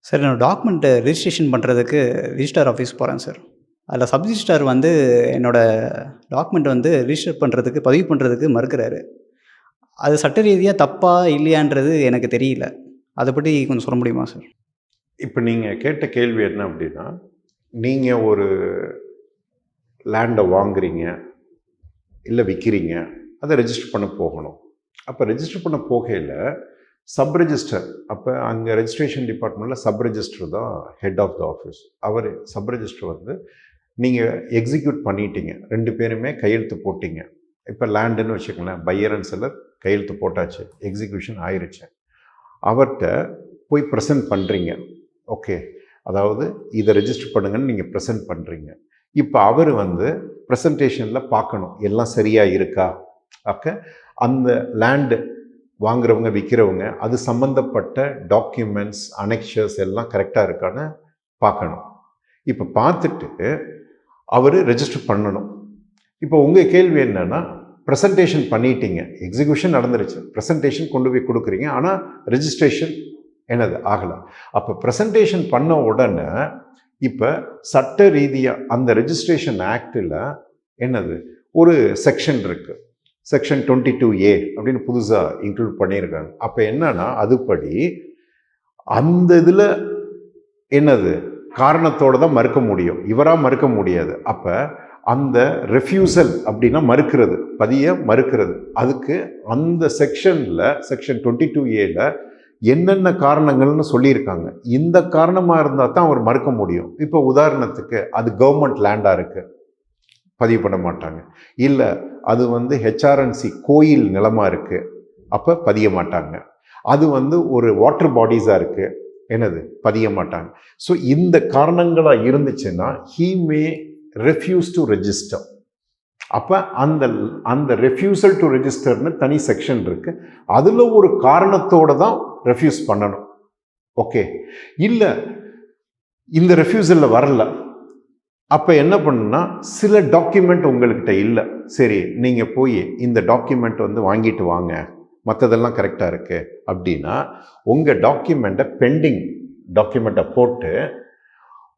Sir என்னோட document registration பண்ணுறதுக்கு registrar office போகிறேன் சார். அதில் சப் ரிஜிஸ்ட்ரார் வந்து என்னோட டாக்குமெண்ட் வந்து ரிஜிஸ்டர் பண்ணுறதுக்கு, பதிவு பண்ணுறதுக்கு மறுக்கிறாரு. அது சட்ட ரீதியா தப்பா, இல்லையான்றது எனக்கு தெரியல. அத பத்தி கொஞ்சம் சொல்ல முடியுமா சார்? இப்போ நீங்கள் கேட்ட கேள்வி என்ன அப்படின்னா, நீங்கள் ஒரு லேண்டை வாங்குறீங்க, இல்லை விற்கிறீங்க, அதை ரெஜிஸ்டர் பண்ண போகணும். அப்போ ரெஜிஸ்டர் பண்ண போகையில் சப் ரெஜிஸ்டர், அப்போ அங்கே ரெஜிஸ்ட்ரேஷன் டிபார்ட்மெண்ட்டில் சப் ரெஜிஸ்டர் தான் ஹெட் ஆஃப் த ஆஃபீஸ். அவர் சப் ரெஜிஸ்டர் வந்து நீங்கள் எக்ஸிக்யூட் பண்ணிட்டீங்க, 2 பேருமே கையெழுத்து போட்டிங்க. இப்போ லேண்டுன்னு வச்சுக்கோங்களேன், பையர் அண்ட் செல்லர் கையெழுத்து போட்டாச்சு, எக்ஸிக்யூஷன் ஆயிடுச்சு. அவர்கிட்ட போய் ப்ரெசென்ட் பண்ணுறீங்க. ஓகே, அதாவது இதை ரெஜிஸ்டர் பண்ணுங்கன்னு நீங்கள் ப்ரெசென்ட் பண்ணுறீங்க. இப்போ அவர் வந்து ப்ரெசன்டேஷனில் பார்க்கணும் எல்லாம் சரியாக இருக்கா. அப்போ அந்த லேண்டு வாங்குறவங்க விற்கிறவங்க அது சம்மந்தப்பட்ட டாக்குமெண்ட்ஸ் அனெக்ஷர்ஸ் எல்லாம் கரெக்டாக இருக்கான்னு பார்க்கணும். இப்போ பார்த்துட்டு அவர் ரெஜிஸ்டர் பண்ணணும். இப்போ உங்கள் கேள்வி என்னன்னா, ப்ரெசன்டேஷன் பண்ணிட்டீங்க, எக்ஸிக்யூஷன் நடந்துருச்சு, ப்ரெசன்டேஷன் கொண்டு போய் கொடுக்குறீங்க, ஆனால் ரெஜிஸ்ட்ரேஷன் என்னது ஆகலை. அப்போ ப்ரெசன்டேஷன் பண்ண உடனே இப்போ சட்ட ரீதியாக அந்த ரெஜிஸ்ட்ரேஷன் ஆக்டில் என்னது ஒரு செக்ஷன் இருக்குது, செக்ஷன் 22A அப்படின்னு புதுசாக இன்க்ளூட் பண்ணியிருக்காங்க. அப்போ என்னன்னா அதுபடி அந்த இதில் என்னது காரணத்தோடு தான் மறுக்க முடியும், இவராக மறுக்க முடியாது. அப்போ அந்த ரெஃப்யூசல் அப்படின்னா மறுக்கிறது, பதிய மறுக்கிறது, அதுக்கு அந்த செக்ஷனில் செக்ஷன் 22Aல என்னென்ன காரணங்கள்னு சொல்லியிருக்காங்க. இந்த காரணமாக இருந்தால் தான் அவர் மறுக்க முடியும். இப்போ உதாரணத்துக்கு அது கவர்மெண்ட் லேண்டாக இருக்குது, பதிவு பண்ண மாட்டாங்க. இல்லை அது வந்து ஹெச்ஆர்என்சி கோயில் நிலமாக இருக்குது, அப்போ பதிய மாட்டாங்க. அது வந்து ஒரு வாட்டர் பாடிஸாக இருக்குது, என்னது பதிய மாட்டாங்க. ஸோ இந்த காரணங்களாக இருந்துச்சுன்னா he May refuse to register. அப்போ அந்த ரெஃப்யூசல் டு ரெஜிஸ்டர்னு தனி செக்ஷன் இருக்குது, அதில் ஒரு காரணத்தோடு தான் ரெஃப்யூஸ் பண்ணணும். ஓகே, இல்லை இந்த ரெஃப்யூசலில் வரல, அப்போ என்ன பண்ணுன்னா சில டாக்குமெண்ட் உங்கள்கிட்ட இல்லை, சரி நீங்கள் போய் இந்த டாக்குமெண்ட் வந்து வாங்கிட்டு வாங்க, மற்றதெல்லாம் கரெக்டாக இருக்குது அப்படின்னா உங்கள் டாக்குமெண்ட்டை பெண்டிங் டாக்குமெண்ட்டை போட்டு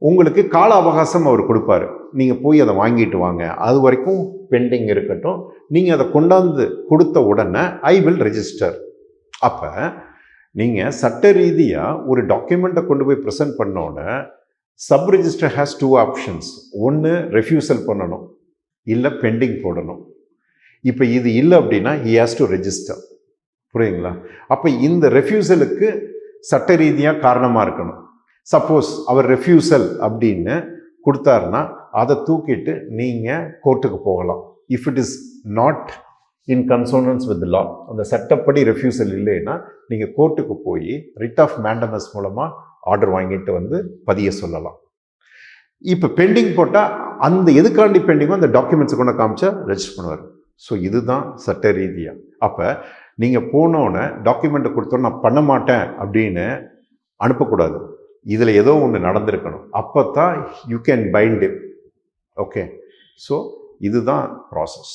உங்களுக்கு கால அவகாசம் அவர் கொடுப்பாரு, நீங்கள் போய் அதை வாங்கிட்டு வாங்க, அது வரைக்கும் பெண்டிங் இருக்கட்டும், நீங்கள் அதை கொண்டாந்து கொடுத்த உடனே ஐ வில் ரெஜிஸ்டர். அப்போ நீங்கள் சட்ட ரீதியாக ஒரு டாக்குமெண்ட்டை கொண்டு போய் ப்ரெசென்ட் பண்ணோட சப் ரெஜிஸ்டர் ஹேஸ் 2 ஆப்ஷன்ஸ். ஒன்று ரெஃப்யூசல் பண்ணணும், இல்லை பெண்டிங் போடணும். இப்போ இது இல்லை அப்படின்னா ஹி ஹேஸ் டு ரெஜிஸ்டர். புரியுங்களா? அப்போ இந்த ரெஃப்யூசலுக்கு சட்ட ரீதியாக காரணமாக இருக்கணும். சப்போஸ் அவர் ரெஃப்யூசல் அப்படின்னு கொடுத்தாருன்னா அதை தூக்கிட்டு நீங்கள் கோர்ட்டுக்கு போகலாம். If it is not in consonants with லா, அந்த சட்டப்படி ரெஃப்யூசல் இல்லைன்னா நீங்கள் கோர்ட்டுக்கு போய் ரிட் ஆஃப் மேண்டமஸ் மூலமாக ஆர்டர் வாங்கிட்டு வந்து பதிய சொல்லலாம். இப்போ பெண்டிங் போட்டால் அந்த எதுக்காண்டி பெண்டிங்கோ அந்த டாக்குமெண்ட்ஸை கொண்டு காமிச்சா ரெஜிஸ்டர் பண்ணுவார். ஸோ இதுதான் சட்ட ரீதியாக. அப்போ நீங்கள் போனோன்னே டாக்குமெண்ட்டை கொடுத்தோன்னு நான் பண்ண மாட்டேன் அப்படின்னு அனுப்பக்கூடாது. இதில் ஏதோ ஒன்று நடந்திருக்கணும், அப்போ தான் you can find it. Okay, so இதுதான் ப்ராசஸ்.